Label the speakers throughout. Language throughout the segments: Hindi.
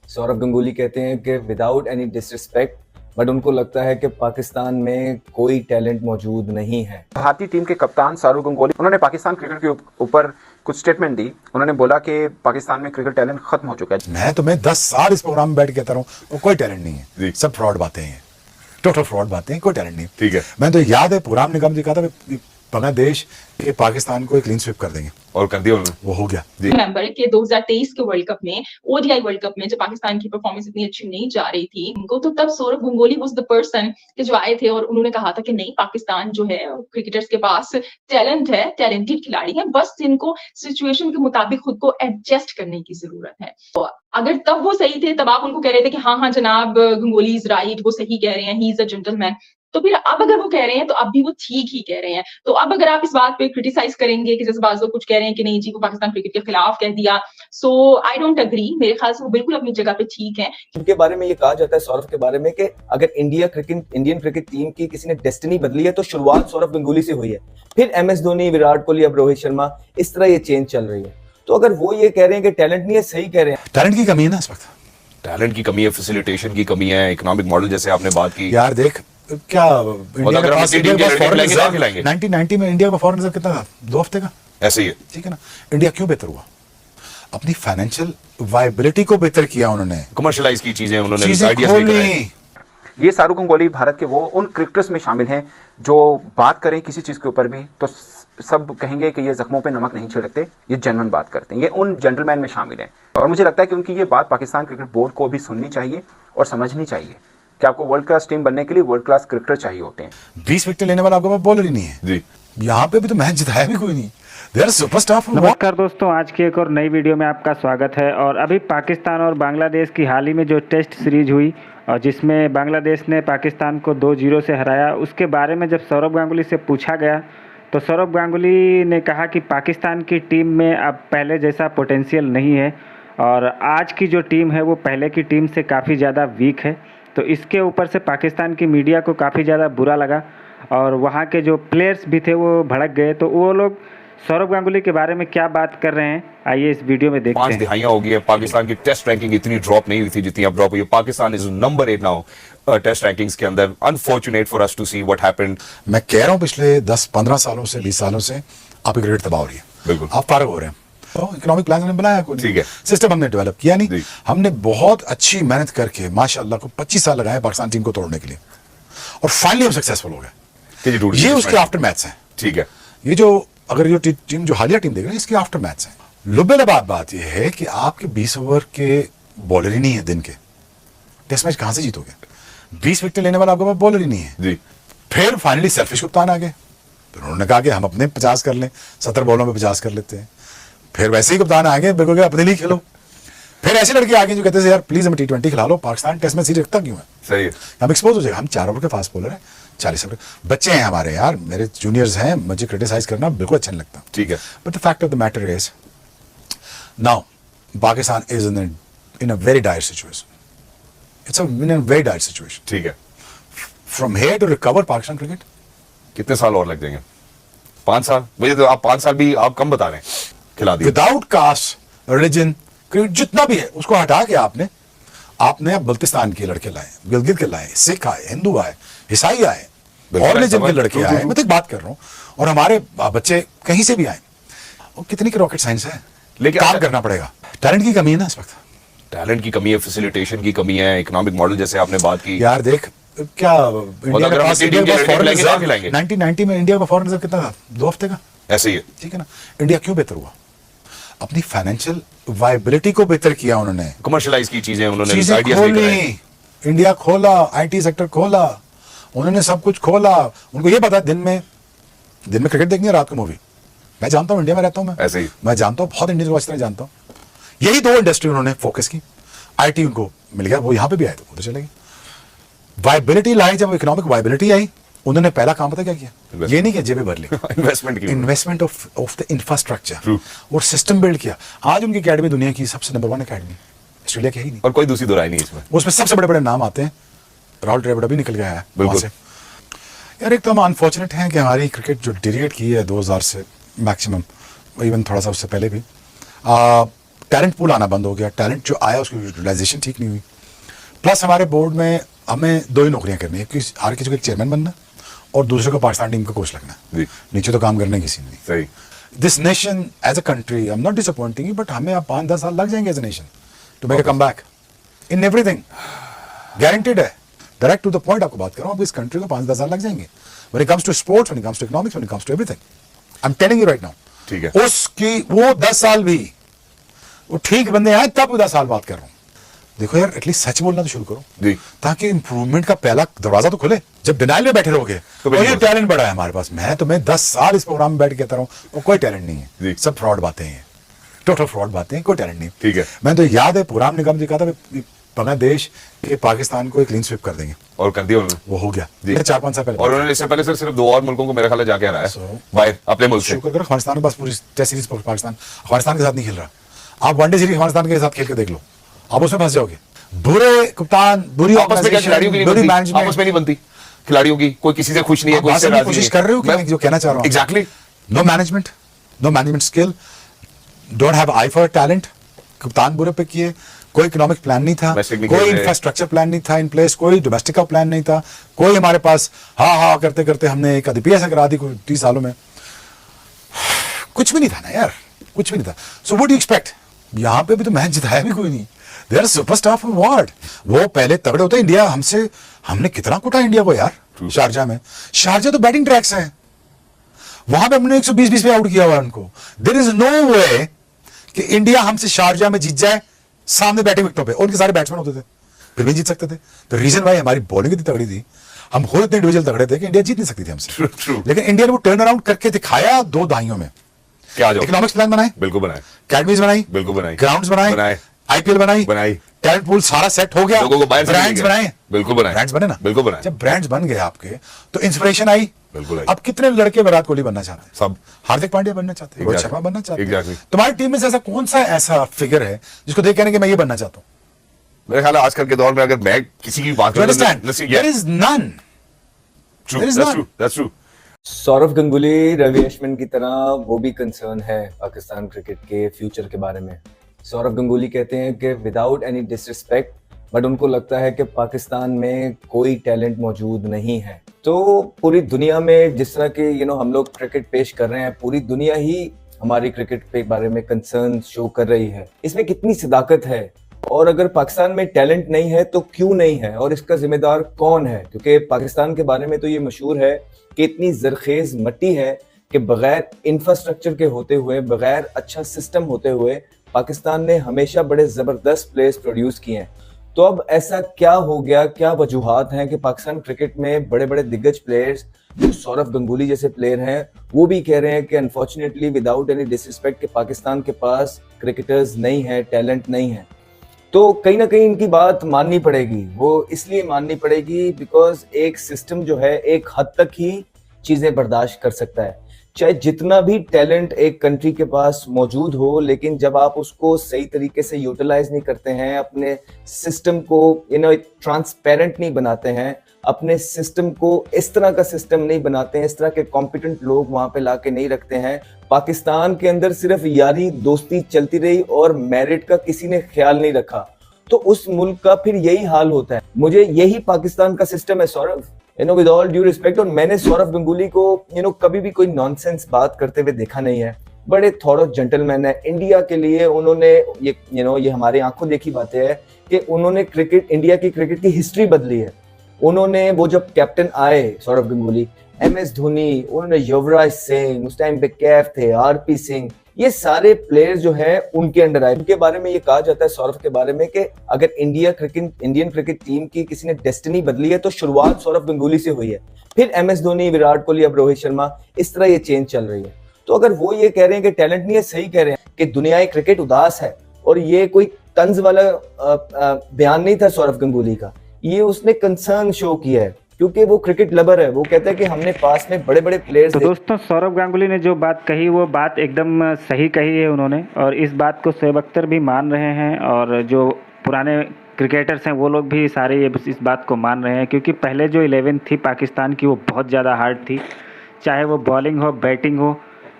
Speaker 1: सौरव गंगुली कहते हैं कि विदाउट एनी डिसरिस्पेक्ट बट उनको लगता है कि पाकिस्तान में कोई टैलेंट मौजूद नहीं है।
Speaker 2: भारतीय टीम के कप्तान सौरव गंगुली उन्होंने पाकिस्तान क्रिकेट के ऊपर कुछ स्टेटमेंट दी। उन्होंने बोला कि पाकिस्तान में क्रिकेट टैलेंट खत्म हो चुका है।
Speaker 3: मैं तुम्हें 10 साल इस प्रोग्राम में बैठ के कहता रहा हूँ वो कोई टैलेंट नहीं है, सब फ्रॉड बातें हैं, टोटल फ्रॉड बातें हैं, कोई टैलेंट नहीं।
Speaker 4: ठीक है,
Speaker 3: मैं तो याद है प्रोग्राम ने कहा था बांग्लादेश के पाकिस्तान को एक क्लीन स्वीप कर देंगे और कर दिया उन्होंने, वो हो गया।
Speaker 5: रिमेंबर के 2023 के वर्ल्ड कप में, ओडीआई वर्ल्ड कप में जब पाकिस्तान की परफॉर्मेंस इतनी अच्छी नहीं जा रही थी उनको, तो तब Sourav Ganguly was the person कि जो आए थे और उन्होंने कहा था कि नहीं, पाकिस्तान जो है क्रिकेटर्स के पास टैलेंट है, टैलेंटेड खिलाड़ी है, बस इनको सिचुएशन के मुताबिक खुद को एडजस्ट करने की जरूरत है। तो अगर तब वो सही थे, तब आप उनको कह रहे थे कि हाँ हाँ जनाब गंगुली इज राइट, वो सही कह रहे हैं, ही इज अ जेंटलमैन, तो फिर अब अगर वो कह रहे हैं तो अब भी वो ठीक ही कह रहे हैं। तो अब अगर आप इस बात पे क्रिटिसाइज करेंगे कि जैसे बाज़ लोग कुछ कह रहे हैं कि नहीं जी वो पाकिस्तान क्रिकेट के खिलाफ कह दिया, सो आई डोंट एग्री। मेरे ख्याल से वो बिल्कुल अपनी जगह पे ठीक है।
Speaker 1: उनके बारे में ये कहा जाता है, सौरव के बारे में, कि अगर इंडियन क्रिकेट टीम की किसी ने डेस्टिनी बदली है तो शुरुआत सौरव गंगुली से हुई है, फिर MS धोनी, विराट कोहली, अब रोहित शर्मा, इस तरह ये चेंज चल रही है। तो अगर वो ये कह रहे हैं कि टैलेंट नहीं है, सही कह रहे हैं।
Speaker 3: टैलेंट की कमी है ना इस वक्त,
Speaker 4: टैलेंट की कमी है, फैसिलिटेशन की कमी है, इकोनॉमिक मॉडल जैसे आपने बात की।
Speaker 3: यार देख क्या इंडिया के पास 1990 में इंडिया का फॉरेन रिजर्व कितना था? 2 हफ्ते का,
Speaker 4: ऐसे ही है,
Speaker 3: ठीक है ना। इंडिया क्यों बेहतर हुआ? अपनी फाइनेंशियल वायबिलिटी को बेहतर किया उन्होंने,
Speaker 4: कमर्शियलाइज की चीजें उन्होंने,
Speaker 3: चीजें
Speaker 4: आइडियाज लेकर आए।
Speaker 2: ये सौरव गंगुली भारत के वो उन क्रिकेटर्स में शामिल हैं जो बात करें किसी चीज के ऊपर भी तो सब कहेंगे कि ये जख्मों पे नमक नहीं छिड़कते, ये जेन्युइन बात करते हैं, ये उन जेंटलमैन में शामिल हैं। और मुझे लगता है कि उनकी ये बात पाकिस्तान क्रिकेट बोर्ड को भी सुननी चाहिए और समझनी चाहिए कि आपको वर्ल्ड क्लास टीम बनने के लिए वर्ल्ड क्लास क्रिकेटर चाहिए होते हैं।
Speaker 3: 20 विकेट लेने वाला आपके पास बॉलर ही नहीं है
Speaker 4: जी।
Speaker 3: यहाँ पे भी तो मैच जिताया भी कोई नहीं। They are superstar.
Speaker 6: नमस्कार दोस्तों, आज की एक और नई वीडियो में आपका स्वागत है। और अभी पाकिस्तान और बांग्लादेश की हाल ही में जो टेस्ट सीरीज हुई और जिसमें बांग्लादेश ने पाकिस्तान को 2-0 से हराया, उसके बारे में जब सौरव गांगुली से पूछा गया तो सौरव गांगुली ने कहा कि पाकिस्तान की टीम में अब पहले जैसा पोटेंशियल नहीं है और आज की जो टीम है वो पहले की टीम से काफ़ी ज़्यादा वीक है। तो इसके ऊपर से पाकिस्तान की मीडिया को काफ़ी ज़्यादा बुरा लगा और वहाँ के जो प्लेयर्स भी थे वो भड़क गए। तो वो लोग सौरव गांगुली के बारे में क्या बात कर रहे हैं, आइए इस वीडियो में देखते हैं।
Speaker 4: 5 दिहाइयां हो गई है, पाकिस्तान की टेस्ट रैंकिंग इतनी ड्रॉप नहीं हुई थी जितनी अब ड्रॉप हुई है। Pakistan is number 8 now test rankings के अंदर। Unfortunate for us to see what happened.
Speaker 3: मैं कह रहा हूँ पिछले 10-15 सालों से, 20 सालों से आपकी क्रिकेट तबाह हो रही है।
Speaker 4: बिल्कुल,
Speaker 3: आप फारग हो रहे हैं। तो इकोनॉमिक प्लान हमने बनाया, कोई
Speaker 4: ठीक है,
Speaker 3: सिस्टम हमने डेवलप किया नहीं। हमने बहुत अच्छी मेहनत करके माशाल्लाह को 25 साल लगाए पाकिस्तान टीम को तोड़ने के लिए और फाइनली हम सक्सेसफुल हो गए। ये उसके आफ्टर मैथ्स हैं।
Speaker 4: ठीक है,
Speaker 3: ये जो अगर ये टीम जो हालिया टीम देख रहे हैं इसके आफ्टर मैथ्स हैं। लुबेलाबाद बात यह है कि आपके 20 ओवर के बॉलर ही नहीं है दिन के, टेस्ट मैच कहां से जीतोगे? 20 विकेट लेने वाला आपके पास बॉलर ही नहीं है
Speaker 4: जी।
Speaker 3: फिर फाइनली सेल्फिश कप्तान आ गए, फिर उन्होंने कहा कि हम अपने 50 कर लें, 70 बॉलों में 50 कर लेते हैं। फिर वैसे ही कप्तान आ गए, बिल्कुल अपने लिए खेलो। फिर ऐसे लड़के आ गए जो कहते हैं यार प्लीज हमें T20 खिला लो, पाकिस्तान टेस्ट में सीरीज रखता क्यों है?
Speaker 4: सही है,
Speaker 3: हम एक्सपोज हो जाएगा। हम 4 ओवर के फास्ट बॉलर हैं, 40 ओवर बच्चे हैं हमारे, यार मेरे जूनियर्स हैं, मुझे क्रिटिसाइज करना बिल्कुल अच्छा नहीं लगता।
Speaker 4: ठीक है,
Speaker 3: but the fact of the matter is now Pakistan is in a very dire situation. It's in a very dire situation.
Speaker 4: ठीक है।
Speaker 3: From here to recover Pakistan cricket
Speaker 4: कितने साल और लग जाएंगे? 5 साल? मुझे तो आप 5 साल भी आप कम बता रहे हैं। खिला दिया
Speaker 3: विदाउट कास्ट, रिलीजन, जितना भी है उसको हटा के आपने अब बल्तिस्तान के लड़के लाए, गिलगित के लाए, सिख आए, हिंदू आए, ईसाई आए, और रिलीजन के लड़के आए। मैं तो एक बात कर रहा हूँ, और हमारे बच्चे कहीं से भी आए। और कितनी की रॉकेट साइंस है, लेकिन काम करना पड़ेगा। टैलेंट की कमी है ना इस वक्त,
Speaker 4: टैलेंट की कमी है, फैसिलिटेशन की कमी है, इकोनॉमिक मॉडल जैसे आपने बात की।
Speaker 3: यार देख क्या इंडिया के पास 1990 में इंडिया का फॉरेन रिजर्व कितना था? 2 हफ्ते का,
Speaker 4: ऐसे ही है,
Speaker 3: ठीक है ना। इंडिया क्यों बेहतर हुआ? अपनी फाइनेंशियल वायबिलिटी को बेहतर किया उन्होंने,
Speaker 4: कमर्शियलाइज की चीजें उन्होंने,
Speaker 3: चीजें
Speaker 4: आइडियाज लेकर आए।
Speaker 3: खोली, इंडिया खोला, IT सेक्टर खोला, उन्होंने सब कुछ खोला। उनको ये पता है दिन में क्रिकेट देखनी है, रात को मूवी। मैं जानता हूँ, इंडिया में रहता हूँ,
Speaker 4: ऐसे ही
Speaker 3: मैं जानता हूँ, बहुत इंडियन को अच्छी तरह जानता हूँ। यही 2 इंडस्ट्री उन्होंने फोकस की। IT उनको मिल गया, वो यहाँ पे भी आए तो उधर चले गए। वायबिलिटी लाई, जब इकोनॉमिक वायबिलिटी आई, उन्होंने पहला काम पता क्या किया? ये नहीं कि जेबें भर ली, इन्वेस्टमेंट ऑफ द इंफ्रास्ट्रक्चर और सिस्टम बिल्ड किया। आज उनकी अकेडमी दुनिया की सबसे नंबर 1 अकेडमी, ऑस्ट्रेलिया की ही नहीं,
Speaker 4: और कोई दूसरी दो राय नहीं इसमें।
Speaker 3: उसमें सबसे बड़े बड़े नाम आते हैं। राहुल द्रविड़ भी निकल गया है वहां से। यार एक तो हम अनफॉर्चुनेट हैं कि हमारी क्रिकेट जो डिरेट की है 2000 से मैक्सिमम, इवन थोड़ा सा उससे पहले भी, टैलेंट पूल आना बंद हो गया, टैलेंट जो आया उसकी यूटिलाइजेशन ठीक नहीं हुई। प्लस हमारे बोर्ड में हमें 2 ही नौकरियां करनी है, हर किसी को एक चेयरमैन बनना और दूसरे को पाकिस्तान टीम का कोच लगना। नीचे तो काम करने किसी ने नहीं।
Speaker 4: सही।
Speaker 3: This nation as a country, I am not disappointing you, but हमें अब 5-10 साल लग जाएंगे as a nation to make a come back in everything. Guaranteed है, डायरेक्ट टू द पॉइंट आपको बात कर रहा हूँ, अब इस कंट्री को 5-10 साल लग जाएंगे। When it comes to sports, when it comes to economics, when it comes to everything, I am telling you right now.
Speaker 4: ठीक है।
Speaker 3: उसकी वो 10 साल भी वो ठीक बंदे आए तब 10 साल बात कर रहा हूँ। देखो यार, एटलीस्ट सच बोलना तो शुरू करो
Speaker 4: जी,
Speaker 3: ताकि इंप्रूवमेंट का पहला दरवाजा तो खुले। जब डिनाइल में बैठे रहोगे
Speaker 4: तो
Speaker 3: और ये टैलेंट बड़ा है हमारे पास, मैं तुम्हें 10 साल इस प्रोग्राम में बैठ के कहता रहा हूँ और कोई टैलेंट नहीं
Speaker 4: जी।
Speaker 3: है, सब फ्रॉड बातें हैं, टोटल फ्रॉड बातें हैं, कोई टैलेंट नहीं।
Speaker 4: ठीक है।
Speaker 3: मैं तो याद है प्रोग्राम निगम जी कहा था बांग्लादेश के पाकिस्तान को क्लीन स्वीप कर देंगे,
Speaker 4: और कर दिया उन्होंने।
Speaker 3: वो हो गया
Speaker 4: जी।
Speaker 3: 4-5 साल पहले।
Speaker 4: और उन्होंने इससे पहले सिर्फ 2 और मुल्कों को मेरा ख्याल है जाके हराया
Speaker 3: So,
Speaker 4: बाहर अपने मुल्क से।
Speaker 3: शुक्र करो अफगानिस्तान के पास पूरी टेस्ट सीरीज, पाकिस्तान अफगानिस्तान के साथ नहीं खेल रहा। आप वनडे सीरीज अफगानिस्तान के साथ खेल के देख लो, आप उसमें फंस जाओगे। बुरे कप्तान, बुरी
Speaker 4: आपस में क्या खिलाड़ियों की नहीं
Speaker 3: बुरी
Speaker 4: बनती?
Speaker 3: मैनेजमेंट,
Speaker 4: आपस में नहीं बनती खिलाड़ियों की, कोई किसी से खुश नहीं है, कोई
Speaker 3: बात
Speaker 4: से
Speaker 3: करने की
Speaker 4: राजी
Speaker 3: कोशिश
Speaker 4: नहीं
Speaker 3: कर रहे हो कि
Speaker 4: मैं-
Speaker 3: मैं जो कहना चाह रहा हूँ।
Speaker 4: Exactly.
Speaker 3: No management skill, don't have eye for talent. कप्तान बुरे पे किए, कोई इकोनॉमिक प्लान नहीं था,
Speaker 4: Domestic नहीं
Speaker 3: कोई
Speaker 4: खेल रहे।
Speaker 3: इंफ्रास्ट्रक्चर प्लान नहीं था इन प्लेस, कोई डोमेस्टिक का प्लान नहीं था, कोई हमारे पास हाँ करते करते हमने एक आदि करा दी 30 सालों में। कुछ भी नहीं था ना यार, कुछ भी नहीं था। So what do you expect? यहाँ पे भी तो मैच जिताया भी कोई नहीं। They are superstar from world. वो पहले तगड़े होते इंडिया हमसे, हमने कितना कुटा इंडिया को यार। शारजा में, शारजा तो बैटिंग ट्रैक्स है, वहां पे हमने 120 पे आउट किया हुआ है उनको। देयर इज नो वे कि इंडिया हमसे शारजा में जीत जाए सामने बैटिंग विकेटों पे, उनके सारे बैट्समैन होते थे, फिर भी जीत सकते थे। तो रीजन भाई हमारी बॉलिंग इतनी तगड़ी थी, हम खुद इतने इंडिविजुअल तगड़े थे कि इंडिया जीत नहीं सकती थी हमसे।
Speaker 4: True.
Speaker 3: लेकिन इंडिया ने वो टर्न अराउंड करके दिखाया 2 दहाइयों में।
Speaker 4: क्या जो
Speaker 3: इकोनॉमिक्स प्लान बनाए,
Speaker 4: बिल्कुल बनाए,
Speaker 3: अकेडमीज बनाई,
Speaker 4: बिल्कुल बनाई,
Speaker 3: ग्राउंड्स बनाए,
Speaker 4: बनाए,
Speaker 3: आईपीएल बनाई, टैलेंट पूल सारा सेट हो गया,
Speaker 4: लोगों को बाहर से
Speaker 3: ब्रांड्स
Speaker 4: मिल गया।
Speaker 3: बनाए,
Speaker 4: बिल्कुल बनाए,
Speaker 3: ब्रांड्स बने ना,
Speaker 4: बिल्कुल बनाए।
Speaker 3: जब ब्रांड्स बन गए आपके तो इंस्पिरेशन आई।
Speaker 4: बिल्कुल आई।
Speaker 3: अब कितने लड़के विराट कोहली बनना चाहते हैं,
Speaker 4: सब।
Speaker 3: हार्दिक पांड्या बनना चाहते हैं, रोहित
Speaker 4: Exactly.
Speaker 3: शर्मा बनना चाहते हैं।
Speaker 4: Exactly.
Speaker 3: तुम्हारी टीम में से ऐसा कौन सा ऐसा फिगर है जिसको देख कहने कि मैं ये बनना चाहता हूँ?
Speaker 4: मेरे ख्याल है आजकल के दौर में अगर मैं किसी की बात
Speaker 3: You understand? There is none.
Speaker 4: True,
Speaker 3: there is
Speaker 4: that's
Speaker 3: none.
Speaker 4: true, that's true.
Speaker 1: Saurav Ganguly, Ravi Ashwin की तरह वो भी कंसर्न है पाकिस्तान क्रिकेट के फ्यूचर के बारे में। सौरव गंगुली कहते हैं कि विदाउट एनी डिसरिस्पेक्ट, बट उनको लगता है कि पाकिस्तान में कोई टैलेंट मौजूद नहीं है। तो पूरी दुनिया में जिस तरह के हम लोग क्रिकेट पेश कर रहे हैं, पूरी दुनिया ही हमारी क्रिकेट के बारे में कंसर्न शो कर रही है। इसमें कितनी सदाकत है, और अगर पाकिस्तान में टैलेंट नहीं है तो क्यों नहीं है, और इसका जिम्मेदार कौन है? क्योंकि पाकिस्तान के बारे में तो ये मशहूर है कि इतनी जरखेज मट्टी है कि बगैर इंफ्रास्ट्रक्चर के होते हुए, बगैर अच्छा सिस्टम होते हुए, पाकिस्तान ने हमेशा बड़े जबरदस्त प्लेयर्स प्रोड्यूस किए हैं। तो अब ऐसा क्या हो गया, क्या वजूहात हैं कि पाकिस्तान क्रिकेट में बड़े बड़े दिग्गज प्लेयर्स जो सौरव गंगुली जैसे प्लेयर हैं, वो भी कह रहे हैं कि अनफॉर्चुनेटली विदाउट एनी डिसरिस्पेक्ट, के पाकिस्तान के पास क्रिकेटर्स नहीं है, टैलेंट नहीं है। तो कहीं ना कहीं इनकी बात माननी पड़ेगी। वो इसलिए माननी पड़ेगी बिकॉज एक सिस्टम जो है एक हद तक ही चीजें बर्दाश्त कर सकता है। चाहे जितना भी टैलेंट एक कंट्री के पास मौजूद हो, लेकिन जब आप उसको सही तरीके से यूटिलाइज नहीं करते हैं, अपने सिस्टम को ट्रांसपेरेंट नहीं बनाते हैं, अपने सिस्टम को इस तरह का सिस्टम नहीं बनाते हैं, इस तरह के कॉम्पिटेंट लोग वहां पे लाके नहीं रखते हैं, पाकिस्तान के अंदर सिर्फ यारी दोस्ती चलती रही और मेरिट का किसी ने ख्याल नहीं रखा, तो उस मुल्क का फिर यही हाल होता है। मुझे यही पाकिस्तान का सिस्टम है Sourav, with all due respect. और मैंने सौरव गंगुली को कभी भी कोई नॉनसेंस बात करते हुए देखा नहीं है। बड़े थोड़ो जेंटलमैन है। इंडिया के लिए उन्होंने ये हमारे आंखों देखी बातें है कि उन्होंने इंडिया की क्रिकेट की हिस्ट्री बदली है। उन्होंने वो जब कैप्टन आए सौरव गंगुली, MS धोनी, उन्होंने युवराज सिंह, उस टाइम पे कैफ थे, RP सिंह, ये सारे प्लेयर्स जो है उनके अंडर आए। उनके बारे में ये कहा जाता है सौरव के बारे में कि अगर इंडियन क्रिकेट टीम की किसी ने डेस्टिनी बदली है तो शुरुआत सौरव गंगुली से हुई है। फिर MS धोनी, विराट कोहली, अब रोहित शर्मा, इस तरह ये चेंज चल रही है। तो अगर वो ये कह रहे हैं कि टैलेंट नहीं है, सही कह रहे हैं कि दुनिया क्रिकेट उदास है, और ये कोई तंज वाला बयान नहीं था सौरव गंगुली का, ये उसने कंसर्न शो किया है क्योंकि वो क्रिकेट लवर है। वो कहता है कि हमने पास में बड़े बड़े प्लेयर्स।
Speaker 6: तो दोस्तों, सौरव गांगुली ने जो बात कही वो बात एकदम सही कही है उन्होंने, और इस बात को शोएब अख्तर भी मान रहे हैं, और जो पुराने क्रिकेटर्स हैं वो लोग भी सारे इस बात को मान रहे हैं, क्योंकि पहले जो 11 थी पाकिस्तान की वो बहुत ज़्यादा हार्ड थी, चाहे वो बॉलिंग हो, बैटिंग हो,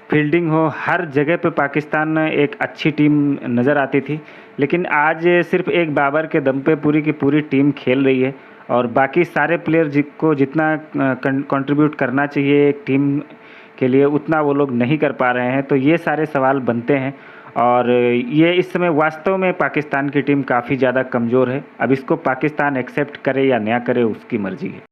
Speaker 6: फील्डिंग हो, हर जगह पे पाकिस्तान एक अच्छी टीम नज़र आती थी। लेकिन आज सिर्फ एक बाबर के दम पे पूरी की पूरी टीम खेल रही है और बाकी सारे प्लेयर को जितना कंट्रीब्यूट करना चाहिए एक टीम के लिए उतना वो लोग नहीं कर पा रहे हैं। तो ये सारे सवाल बनते हैं और ये इस समय वास्तव में पाकिस्तान की टीम काफ़ी ज़्यादा कमज़ोर है। अब इसको पाकिस्तान एक्सेप्ट करे या ना करे उसकी मर्ज़ी है।